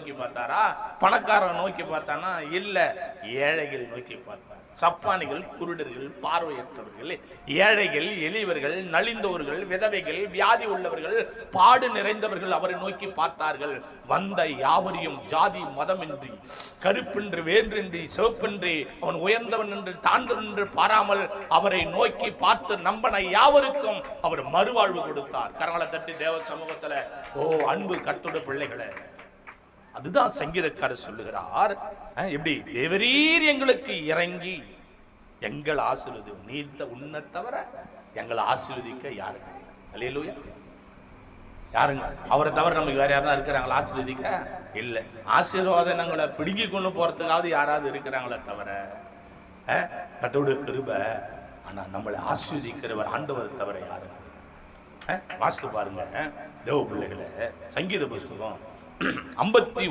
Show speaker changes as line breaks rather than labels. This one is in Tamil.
நோக்கி பார்த்தாரா? பணக்காரன் நோக்கி பார்த்தானா? இல்ல, ஏழைகள் நோக்கி பார்த்தார். சப்பானிகள், குருடர்கள், பார்வையற்றவர்கள், ஏழைகள், எளியவர்கள், நலிந்தவர்கள், விதவைகள், வியாதி உள்ளவர்கள், பாடு நிறைந்தவர்கள் அவரை நோக்கி பார்த்தார்கள். வந்த யாவரையும் ஜாதி மதமின்றி, கருப்பின்றி, வேன்றின்றி, சிவப்பின்றி, அவன் உயர்ந்தவன் என்று தாழ்ந்தவன் என்று பாராமல் அவரை நோக்கி பார்த்து நம்பனை யாவருக்கும் அவர் மறுவாழ்வு கொடுத்தார். கரங்களை தட்டி தேவ சமூகத்துல ஓ அன்பு கர்த்தருடைய பிள்ளைகளே, அதுதான் சங்கீதக்காரர் சொல்லுகிறார். எப்படி? தேவரீர் எங்களுக்கு இறங்கி எங்கள் ஆசீர்வதி, நீ உன்னை தவிர எங்களை ஆசீர்வதிக்க யாருங்க? அல்லேலூயா. யாருங்க? அவரை தவிர நமக்கு வேற யாரா இருக்கிறாங்களா ஆசீர்வதிக்க? இல்லை. ஆசீர்வாதங்களை பிடுங்கி கொண்டு போறதுக்காவது யாராவது இருக்கிறாங்களே தவிர கர்த்தருடைய கிருபை. ஆனா நம்மளை ஆசீர்வதிக்கிறவர் ஆண்டவர் தவிர யாருங்க? வாசித்து பாருங்க தேவ பிள்ளைகளை. சங்கீத புஸ்தகம் 51